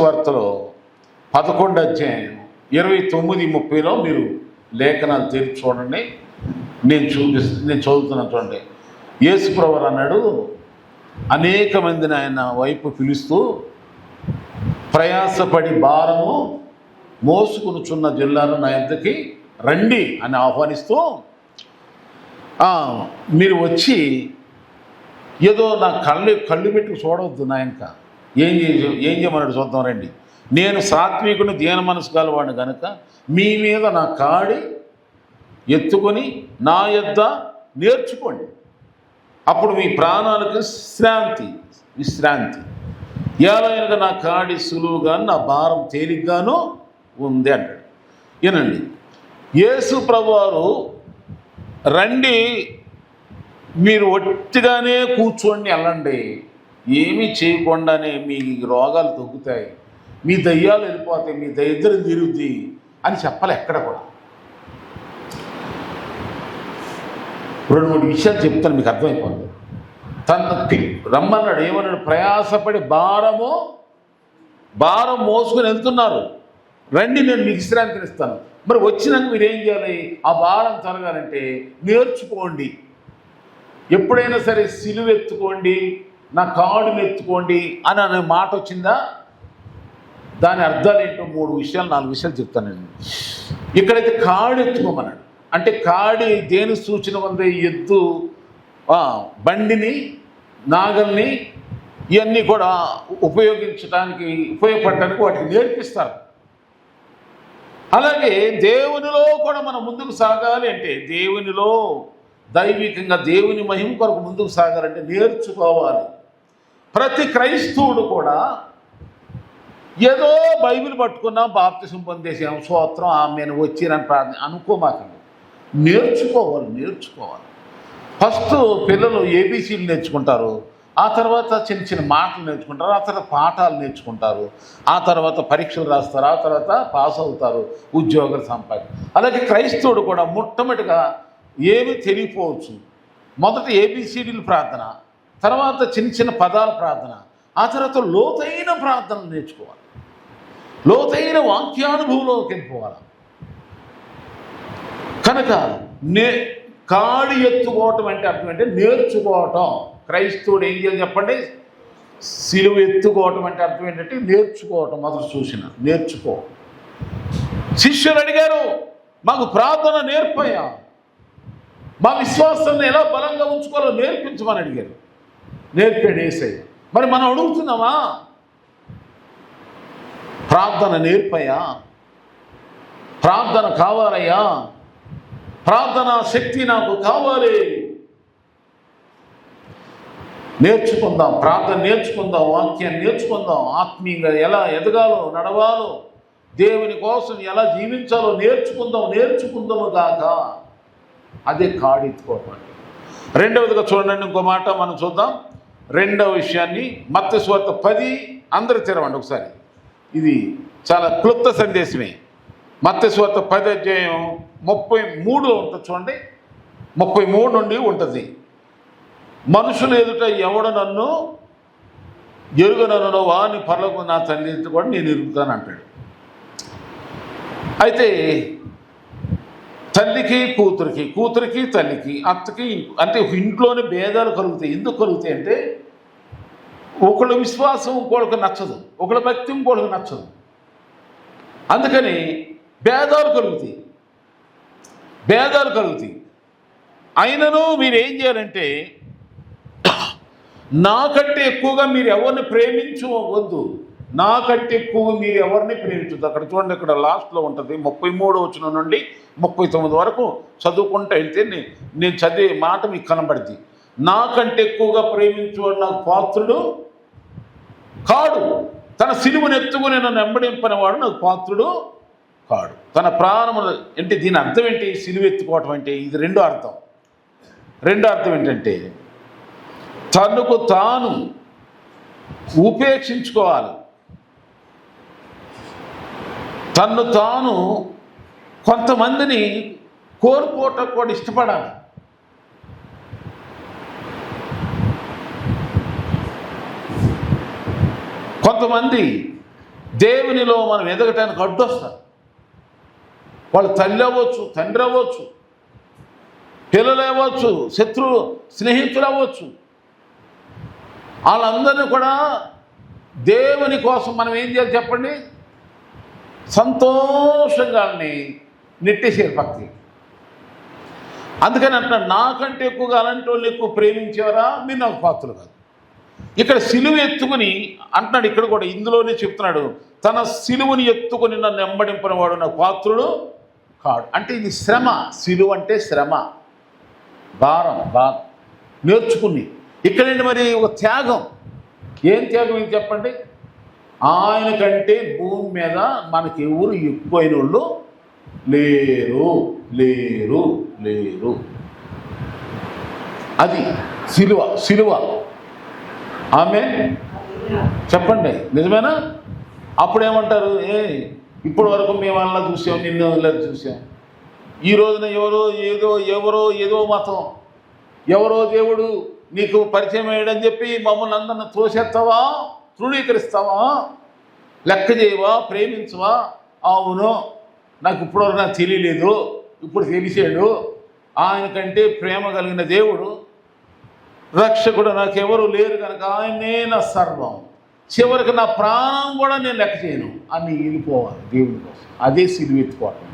వార్తలో 11 అధ్యాయం 29-30లో మీరు లేఖనాలు తెరిచి చూడండి. నేను చదువుతున్నాను చూడండి. యేసుప్రభువు అన్నాడు, అనేక మందిని ఆయన వైపు పిలుస్తూ, ప్రయాసపడి భారము మోసుకునుచున్న జిల్లాలో నా యొద్దకి రండి అని ఆహ్వానిస్తూ, మీరు వచ్చి ఏదో నా కళ్ళు పెట్టి చూడవద్దు, నా ఇంకా ఏం చేయమన్నాడు చూద్దాం రండి. నేను సాత్వికుని దీన మనసు గలవాడిని కనుక మీ మీద నా కాడి ఎత్తుకొని నా యొద్ద నేర్చుకోండి, అప్పుడు మీ ప్రాణాలకు విశ్రాంతి. ఏలైనగా నా కాడి సులువుగాను నా భారం తేలిగ్గాను ఉంది అంటాడు. వినండి, యేసు ప్రభువారు రండి, మీరు ఒట్టిగానే కూర్చోండి, వెళ్ళండి, ఏమీ చేయకుండానే మీ రోగాలు తగ్గుతాయి, మీ దయ్యాలు వెళ్ళిపోతాయి, మీ దరిద్రం తీరుద్ది అని చెప్పాలి. ఎక్కడ కూడా 2-3 విషయాలు చెప్తాను, మీకు అర్థమైపోతుంది. తను రమ్మన్నాడు, ఏమన్నాడు? ప్రయాసపడి భారం మోసుకొని వెళ్తున్నారు, రండి నేను మీకు విశ్రాంతిని ఇస్తాను. మరి వచ్చినాక మీరు ఏం చేయాలి? ఆ భారం తొలగాలంటే నేర్చుకోండి. ఎప్పుడైనా సరే సిలువ ఎత్తుకోండి, నా కాడుని ఎత్తుకోండి అని అనే మాట వచ్చిందా? దాని అర్థాలు ఏంటో 4 విషయాలు చెప్తానండి. ఇక్కడైతే కాడు ఎత్తుకోమన్నాడు. అంటే కాడి దేని సూచన ఉంది? ఎద్దు, బండిని, నాగల్ని, ఇవన్నీ కూడా ఉపయోగపడటానికి వాటికి నేర్పిస్తారు. అలాగే దేవునిలో కూడా మనం ముందుకు సాగాలి అంటే, దేవునిలో దైవికంగా దేవుని మహిమ కొరకు ముందుకు సాగాలంటే నేర్చుకోవాలి. ప్రతి క్రైస్తవుడు కూడా ఏదో బైబిల్ పట్టుకున్నా, బాప్తిసం పొందేసాం, స్తోత్రం, ఆమెను వచ్చినని ప్రార్థన అనుకోమాకండి. నేర్చుకోవాలి. ఫస్ట్ పిల్లలు ఏబీసీలు నేర్చుకుంటారు, ఆ తర్వాత చిన్న మాటలు నేర్చుకుంటారు, ఆ తర్వాత పాఠాలు నేర్చుకుంటారు, ఆ తర్వాత పరీక్షలు రాస్తారు, ఆ తర్వాత పాస్ అవుతారు, ఉద్యోగాలు సంపాదిస్తారు. అలాగే క్రైస్తవుడు కూడా మొట్టమొదటిగా ఏమి తెలియపోవచ్చు, మొదట ఏబీసీడీలు ప్రార్థన, తర్వాత చిన్న పదాల ప్రార్థన, ఆ తర్వాత లోతైన ప్రార్థనలు నేర్చుకోవాలి, లోతైన వాక్యానుభవంలోకి వెళ్ళిపోవాలి. కనుక కాడి ఎత్తుకోవటం అంటే అర్థం అంటే నేర్చుకోవటం. క్రైస్తవుడు ఏం చేయాలి చెప్పండి? సిలువ ఎత్తుకోవటం అంటే అర్థం ఏంటంటే నేర్చుకోవటం. మొదటి సూచన నేర్చుకో. శిష్యులు అడిగారు, మాకు ప్రార్థన నేర్పయ్యా, మా విశ్వాసాన్ని ఎలా బలంగా ఉంచుకోవాలో నేర్పించమని అడిగారు. నేర్పాడు యేసయ్య. మరి మనం అడుగుతున్నామా? ప్రార్థన నేర్పయ్యా, ప్రార్థన కావాలయ్యా, ప్రార్థనా శక్తి నాకు కావాలి. నేర్చుకుందాం, ప్రార్థన నేర్చుకుందాం, వాక్యాన్ని నేర్చుకుందాం, ఆత్మీయంగా ఎలా ఎదగాలో, నడవాలో, దేవుని కోసం ఎలా జీవించాలో నేర్చుకుందాము గాక. అదే కాడెత్తుకోవటం. రెండవదిగా చూడండి, ఇంకో మాట మనం చూద్దాం. రెండవ విషయాన్ని మత్తయి సువార్త 10, అందరూ తెరవండి ఒకసారి. ఇది చాలా క్లుప్త సందేశమే. మత్తయి సువార్త 10 అధ్యాయం 33 ఉంటుంది చూడండి. 33 నుండి ఉంటుంది. మనుషులు ఎదుట ఎవడు నన్ను ఎరుగనను వాని పరలోకం నా తల్లి కూడా నేను ఎరుగుతాను అంటాడు. అయితే తల్లికి కూతురికి తల్లికి, అత్తకి, అంటే ఇంట్లోనే భేదాలు కలుగుతాయి. ఎందుకు కలుగుతాయి అంటే, ఒకళ్ళ విశ్వాసం ఇంకోళ్ళకి నచ్చదు, ఒకళ్ళ భక్తి ఇంకోళ్ళకి నచ్చదు. అందుకని భేదాలు కలుగుతాయి. అయినను మీరు ఏం చేయాలంటే, నాకంటే ఎక్కువగా మీరు ఎవరిని ప్రేమించవద్దు, నాకంటే ఎక్కువ మీరు ఎవరిని ప్రేమించద్దు. అక్కడ చూడండి, ఇక్కడ లాస్ట్లో ఉంటుంది 33 వచనం నుండి 39 వరకు చదువుకుంటూ వెళ్తే నేను చదివే మాట మీకు కనబడింది. నాకంటే ఎక్కువగా ప్రేమించేవాడు నాకు పాత్రుడు కాడు, తన సిలువను ఎత్తుకుని నన్ను వెంబడింపని వాడు నాకు పాత్రుడు కాడు. తన ప్రాణము అంటే దీని అర్థం ఏంటి? సిలువ ఎత్తుకోవటం అంటే ఇది రెండో అర్థం ఏంటంటే, తనకు తాను ఉపేక్షించుకోవాలి, తన్ను తాను కొంతమందిని కోల్పోవటం కూడా ఇష్టపడాలి. కొంతమంది దేవునిలో మనం ఎదగటానికి అడ్డొస్తారు. వాళ్ళు తల్లి అవ్వచ్చు, తండ్రి అవ్వచ్చు, పిల్లలు అవ్వచ్చు, శత్రువులు, స్నేహితులు అవ్వచ్చు. వాళ్ళందరినీ కూడా దేవుని కోసం మనం ఏం చేయాలి చెప్పండి? సంతోషంగా నెట్టేసేది పక్కకి. అందుకని అంటున్నాడు, నాకంటే ఎక్కువగా అలాంటి వాళ్ళు ఎక్కువ ప్రేమించేవారా, మీరు నాకు పాత్రలు కాదు. ఇక్కడ సిలువ ఎత్తుకుని అంటున్నాడు, ఇక్కడ కూడా ఇందులోనే చెప్తున్నాడు, తన సిలువని ఎత్తుకుని నన్ను వెంబడించిన వాడు నాకు పాత్రుడు కాడు. అంటే ఇది శ్రమ. సిలువ అంటే శ్రమ, భారం నేర్చుకుని. ఇక్కడండి మరి ఒక త్యాగం. ఏం త్యాగం ఇది చెప్పండి? ఆయన కంటే భూమి మీద మనకి ఎవరు ఎక్కువైన వాళ్ళు లేరు లేరు లేరు. అది సిలువ. ఆమె చెప్పండి, నిజమేనా? అప్పుడేమంటారు, ఇప్పటి వరకు మేము అలా చూసాం, నిన్ను ఇలా చూసాం. ఈ రోజున ఎవరో ఏదో మతం, ఎవరో దేవుడు నీకు పరిచయం అయ్యాడని చెప్పి మమ్మల్ని అందరిని తోసేస్తావా, తృణీకరిస్తావా, లెక్క చేయవా, ప్రేమించవా? అవును, నాకు ఇప్పటివరకు నాకు తెలియలేదు, ఇప్పుడు తెలిసాడు. ఆయనకంటే ప్రేమ కలిగిన దేవుడు, రక్షకుడు నాకెవరు లేరు కనుక ఆయనే నా సర్వం, చివరికి నా ప్రాణం కూడా నేను లెక్క చేయను అని వెళ్ళిపోవాలి దేవుని కోసం. అదే సిలువ ఎత్తుకోవటం.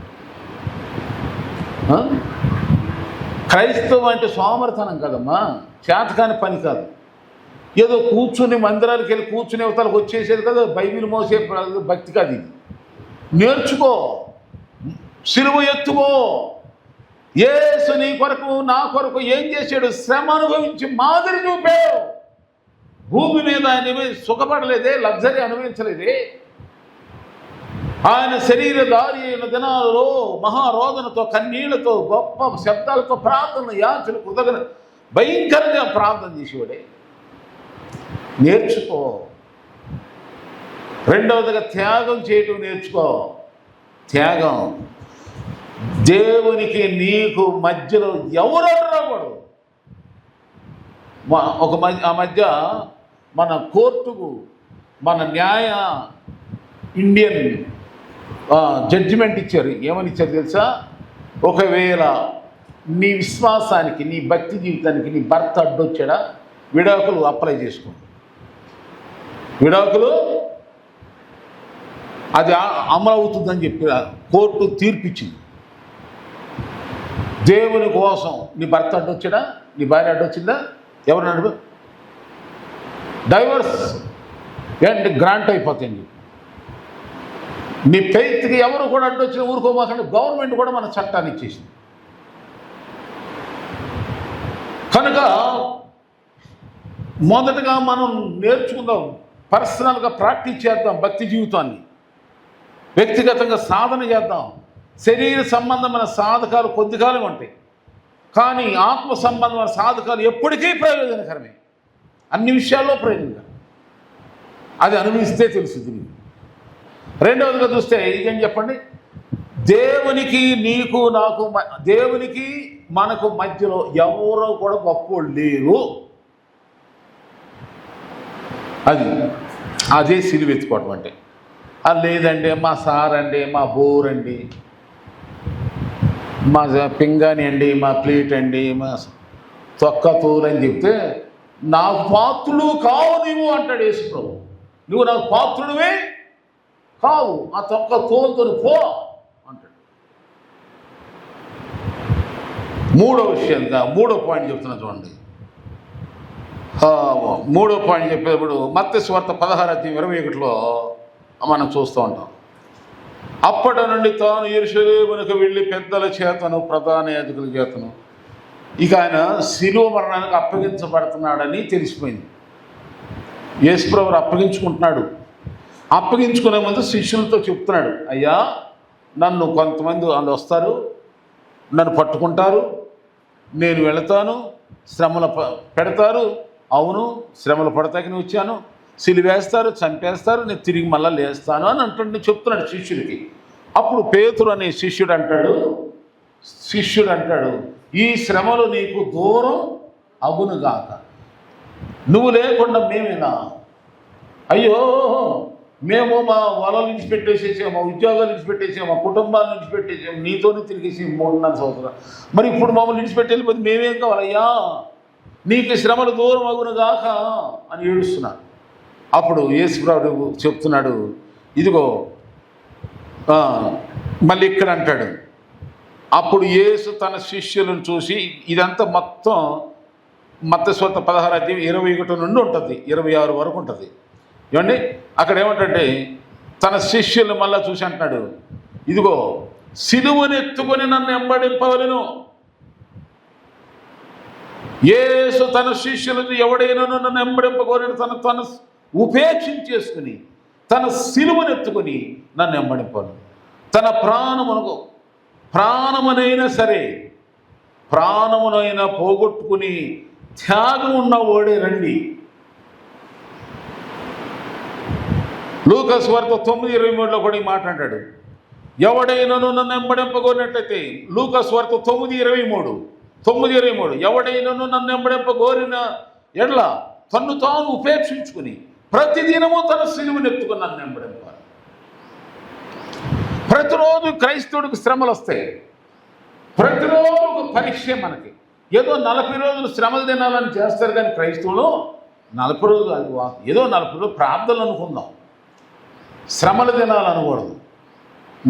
క్రైస్తవం అంటే సోమరితనం కదమ్మా, చేతకాని పని కాదు. ఏదో కూర్చుని మందిరాలకు వెళ్ళి కూర్చునే అవతలకు వచ్చేసేది కదా, బైబిల్ మోసే భక్తి కాదు ఇది. నేర్చుకో, సిలువ ఎత్తుకో. యేసు నీ కొరకు నా కొరకు ఏం చేశాడు? శ్రమ అనుభవించి మాదిరి చూపాడు. భూమి మీద ఆయన సుఖపడలేదే, లగ్జరీ అనుభవించలేదే. ఆయన శరీరధారి అయిన దినాలలో మహారోదనతో, కన్నీళ్లతో, గొప్ప శబ్దాలతో, ప్రార్థనలు, యాచనలు, కృతజ్ఞత, భయంకరంగా ప్రార్థన చేసేవాడే. నేర్చుకో. రెండవదిగా త్యాగం చేయటం నేర్చుకో. త్యాగం. దేవునికి నీకు మధ్యలో ఎవరు రాకూడదు. ఆ మధ్య మన కోర్టుకు మన ఇండియన్ జడ్జిమెంట్ ఇచ్చారు. ఏమని ఇచ్చారు తెలుసా? ఒకవేళ నీ విశ్వాసానికి, నీ భక్తి జీవితానికి నీ భర్త అడ్డొచ్చాడా, విడాకులు అప్లై చేసుకో. విడాకులు అది అమలవుతుందని చెప్పి కోర్టు తీర్పిచ్చింది. దేవుని కోసం నీ భర్త అడ్డొచ్చాడా, నీ భార్య అడ్డొచ్చిందా, ఎవరు నడుపు డైవర్స్ అండ్ గ్రాంట్ అయిపోతుంది. నీ ఫెయిత్కి ఎవరు కూడా అడ్డొచ్చిన ఊరుకోమాకండి. గవర్నమెంట్ కూడా మన చట్టాన్ని ఇచ్చేసింది. కనుక మొదటగా మనం నేర్చుకుందాం, పర్సనల్గా ప్రాక్టీస్ చేద్దాం. భక్తి జీవితాన్ని వ్యక్తిగతంగా సాధన చేద్దాం. శరీర సంబంధమైన సాధకాలు కొద్ది కాలం ఉంటాయి, కానీ ఆత్మ సంబంధమైన సాధకాలు ఎప్పటికీ ప్రయోజనకరమే. అన్ని విషయాల్లో ప్రయోజనకరం. అది అనుభవిస్తే తెలుస్తుంది. రెండవదిగా చూస్తే ఇదేం చెప్పండి? దేవునికి నీకు నాకు, దేవునికి మనకు మధ్యలో ఎవరో కూడా గొప్పోళ్ళు లేరు. అదే సిలువ ఎత్తుకోవటం అంటే. అది లేదండి మా సార్ అండి, మా బోర్ అండి, మా పింగాని అండి, మా ప్లేట్ అండి, మా తొక్క తూరు అని చెప్తే నాకు పాత్రుడు కావు నీవు అంటాడు యేసు ప్రభు. నువ్వు నాకు పాత్రుడివే కావు, ఆ తొక్క తోలుతో పో అంటాడు. మూడో పాయింట్ చెప్తున్నా చూడండి. మూడో పాయింట్ చెప్పేటప్పుడు మత్తయి సువార్త 16:21 మనం చూస్తూ ఉంటాం. అప్పటి నుండి తాను యెరూషలేమునకు వెళ్ళి పెద్దల చేతను, ప్రధాన యాజకుల చేతను ఇక ఆయన శిలువ మరణానికి అప్పగించబడుతున్నాడని తెలిసిపోయింది. యేసుప్రభువు అప్పగించుకుంటున్నాడు. అప్పగించుకునే ముందు శిష్యులతో చెప్తున్నాడు, అయ్యా నన్ను కొంతమంది వాళ్ళు వస్తారు, నన్ను పట్టుకుంటారు, నేను వెళతాను, శ్రమలు పెడతారు. అవును, శ్రమలు పడతాకని వచ్చాను, సిలువేస్తారు, చంపేస్తారు, నేను తిరిగి మళ్ళీ లేస్తాను అని అంటుండే చెప్తున్నాడు శిష్యుడికి. అప్పుడు పేతురు అనే శిష్యుడు అంటాడు, ఈ శ్రమలు నీకు దూరం అగునుగాక, నువ్వు లేకుండా మేమేనా? అయ్యో మేము మా వలలు విడిచిపెట్టేసేసాం, మా ఉద్యోగాలు విడిచిపెట్టేసాం, మా కుటుంబాలను విడిచిపెట్టేసాం, నీతోనే తిరిగేసి 3.5 సంవత్సరాలు. మరి ఇప్పుడు మమ్మల్ని విడిచిపెట్టి వెళ్ళిపోతే మేమేం కావాలయ్యా, నీకు శ్రమలు దూరం అగును గాక అని ఏడుస్తున్నాను. అప్పుడు యేసుప్రభువు చెప్తున్నాడు, ఇదిగో మళ్ళీ ఇక్కడ అంటాడు, అప్పుడు యేసు తన శిష్యులను చూసి, ఇదంతా మొత్తం మత్తయి సువార్త 16:21 నుండి ఉంటుంది, 26 వరకు ఉంటుంది. ఏమండి అక్కడ ఏమంటే తన శిష్యులు మళ్ళా చూసి అంటున్నాడు, ఇదిగో సిలువను ఎత్తుకొని నన్ను వెంబడింపవలెను. యేసు తన శిష్యులను ఎవడైనా నన్ను వెంబడింపకోరిన తను ఉపేక్షించేసుకుని తన సిలువను ఎత్తుకొని నన్ను వెంబడింపవలెను. తన ప్రాణమునైనా సరే, ప్రాణమునైనా పోగొట్టుకుని త్యాగం ఉన్న ఓడే రండి. లూకా సువార్త 9:23 కూడా ఈ మాట అంటాడు, ఎవడైనాను నన్ను వెంబడింపగోరినట్లయితే. లూకా సువార్త 9:23 ఎవడైనాను నన్ను వెంబడింపగోరిన ఎడ్ల తన్ను తాను ఉపేక్షించుకుని ప్రతిదినము తన సిలువను ఎత్తుకుని నన్ను వెంబడింపాలి. ప్రతిరోజు క్రైస్తవుడికి శ్రమలు వస్తాయి, ప్రతిరోజు ఒక పరీక్ష. మనకి ఏదో 40 రోజులు శ్రమలు తినాలని చేస్తారు, కానీ క్రైస్తవులు 40 రోజులు అది ఏదో 40 రోజులు ప్రార్థనలు అనుకుందాం, శ్రమలు తినాలనకూడదు.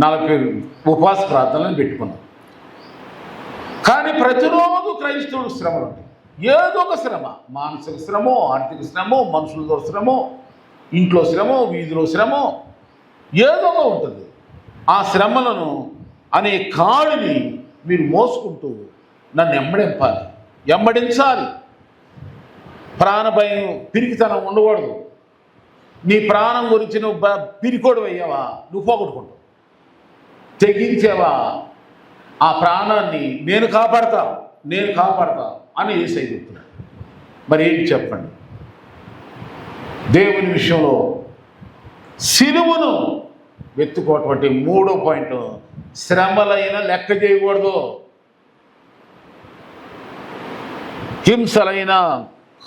40 ఉపవాస ప్రార్థనలను పెట్టుకున్నాం. కానీ ప్రతిరోజు క్రైస్తవుడు శ్రమలు ఉంటాయి. ఏదో ఒక శ్రమ, మానసిక శ్రమో, ఆర్థిక శ్రమో, మనుషులతో శ్రమో, ఇంట్లో శ్రమో, వీధిలో శ్రమో, ఏదో ఉంటుంది. ఆ శ్రమలను అనే కాడిని మీరు మోసుకుంటూ నన్ను వెంబడించాలి. ప్రాణభయం, పిరికితనం ఉండకూడదు. నీ ప్రాణం గురించి నువ్వు పిరికోడు అయ్యావా, నువ్వు పోగొట్టుకుంటావు. తెగించావా, ఆ ప్రాణాన్ని నేను కాపాడతా అని యేసయ్య చెప్తున్నాడు. మరి ఏంటి చెప్పండి? దేవుని విషయంలో సిలువను వెతుకోటువంటి 3వ పాయింట్, శ్రమలైన లెక్క చేయకూడదు. హింసలైనా,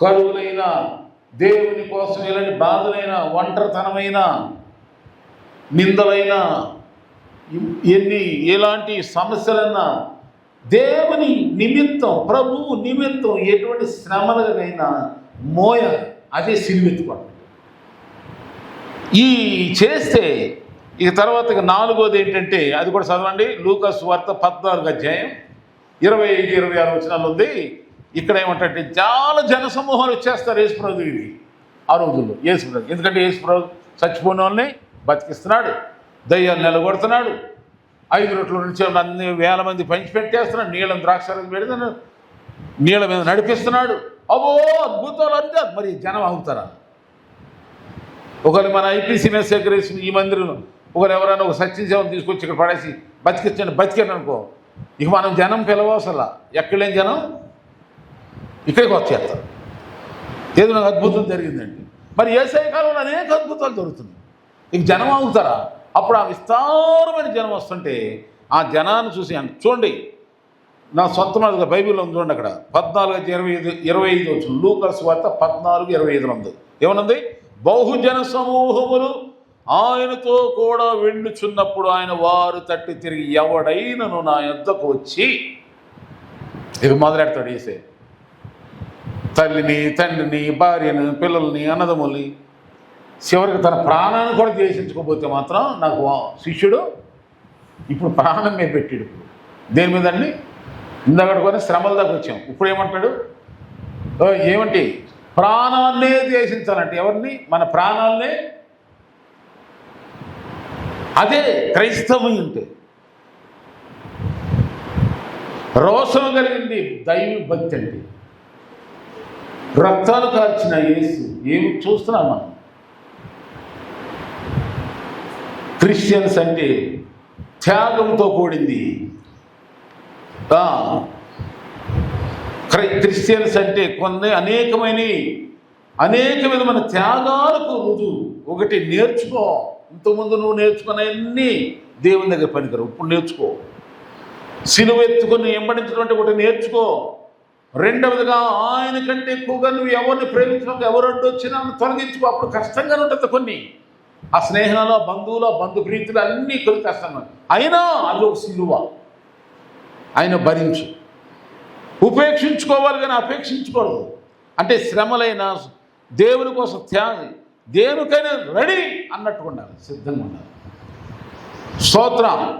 కరువులైనా, దేవుని కోసం ఎలాంటి బాధలైనా, ఒంటరితనమైన, నిందలైనా, ఎలాంటి సమస్యలన్నా దేవుని నిమిత్తం, ప్రభువు నిమిత్తం ఎటువంటి శ్రమలైనా అదే సిలువెత్తుకోండి. ఈ చేస్తే ఇక తర్వాత 4వది ఏంటంటే, అది కూడా చదవండి. లూకా సువార్త 14:25-26 వచనాలు ఉంది. ఇక్కడ ఏమంటే చాలా జనసమూహాలు వచ్చేస్తారు యేసుప్రభువుకి ఆ రోజుల్లో. యేసుప్రభు ఎందుకంటే యేసుప్రభు చచ్చిపోయిన వాళ్ళని బతికిస్తున్నాడు, దయ్యాలు నిలగొడుతున్నాడు, 5 రొట్టెల నుంచి అన్ని వేల మంది పంచిపెట్టేస్తున్నాడు, నీళ్ళని ద్రాక్షారసం పెడుతున్నాడు, నీళ్ళ మీద నడిపిస్తున్నాడు. అవో అద్భుతాలు అంటే మరి జనం అవుతారా? ఒకవేళ మన ఐపీసీ సెక్రటరీ ఈ మందిరంలో ఒకరు ఎవరైనా ఒక సత్యసేవను తీసుకొచ్చి ఇక్కడ పడేసి బతికాను అనుకో, ఇక మనం జనం పిలవసలా. ఎక్కడలేని జనం ఇక్కడికి వచ్చేస్తారు. ఏదో నాకు అద్భుతం జరిగిందండి. మరి యేసయ్య కాలంలో అనేక అద్భుతాలు జరుగుతున్నాయి, ఇక జనం అవుతారా? అప్పుడు ఆ విస్తారమైన జనం వస్తుంటే ఆ జనాన్ని చూసి చూడండి, నా సొంత మాటగా బైబిల్లో ఉంది చూడండి, అక్కడ 14:25 వచ్చింది. లూకా సువార్త 14:25 ఉంది. ఏమనుంది? బహుజన సమూహములు ఆయనతో కూడా వెళ్ళుచున్నప్పుడు ఆయన వారు తట్టి తిరిగి, ఎవడైనను నా యొద్దకు వచ్చి, ఇది మొదలెడతాడు యేసయ్య. తల్లిని, తండ్రిని, భార్యను, పిల్లల్ని, అన్నదమ్ముల్ని, చివరికి తన ప్రాణాన్ని కూడా ద్వేషించుకోకపోతే మాత్రం నాకు శిష్యుడు. ఇప్పుడు ప్రాణం మీద పెట్టాడు. దేని మీద అండి? ఇందాక కొన్ని శ్రమల దాకా వచ్చాం. ఇప్పుడు ఏమంటాడు? ఏమంటే ప్రాణాన్నే ద్వేషించాలంటే ఎవరిని? మన ప్రాణాలనే. అదే క్రైస్తవం అంటే రోషం కలిగింది దైవ భక్తి అంటే. రక్తాలు కార్చిన యేసు ఏమి చూస్తున్నాం మనం? క్రిస్టియన్స్ అంటే త్యాగంతో కూడింది. క్రిస్టియన్స్ అంటే అనేక విధమైన త్యాగాలకు రుజువు. ఒకటి నేర్చుకో, ఇంతకుముందు నువ్వు నేర్చుకున్నవన్నీ దేవుని దగ్గర పనికిరావు, ఇప్పుడు నేర్చుకో. సిలువ ఎత్తుకుని వెంబడించడం ఒకటి నేర్చుకో. రెండవదిగా ఆయన కంటే ఎక్కువగా నువ్వు ఎవరిని ప్రేమించడం, ఎవరు అడ్డు వచ్చినా తొలగించుకో. అప్పుడు కష్టంగానే ఉంటుంది కొన్ని, ఆ స్నేహంలో బంధువులు బంధుప్రీతులు అన్నీ కొలితేస్తాను. అయినా అది ఒక సిలువ. ఆయన భరించు. ఉపేక్షించుకోవాలి కానీ అపేక్షించకూడదు. అంటే శ్రమలైన దేవుని కోసం త్యాగం, దేనికైనా రెడీ అన్నట్టుగా ఉండాలి, సిద్ధంగా ఉండాలి. స్తోత్రం.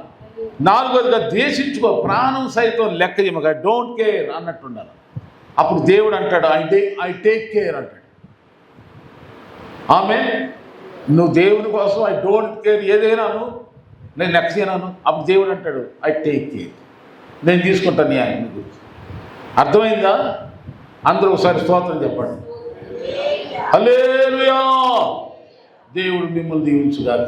నాలుగోదిగా ద్వేషించుకో, ప్రాణం సైతం లెక్క చేయమక, డోంట్ కేర్ అన్నట్టుండాలి. అప్పుడు దేవుడు అంటాడు ఐ టేక్ కేర్ అంటాడు. ఆమె నువ్వు దేవుని కోసం ఐ డోంట్ కేర్ ఏదైనాను నేను లెక్క చేయనాను, అప్పుడు దేవుడు అంటాడు ఐ టేక్ కేర్, నేను తీసుకుంటాను నీ ఆయన గురించి. అర్థమైందా? అందరూ ఒకసారి స్తోత్రం చెప్పండి. హల్లెలూయా. దేవుడు మిమ్మల్ని దీవించుగాక.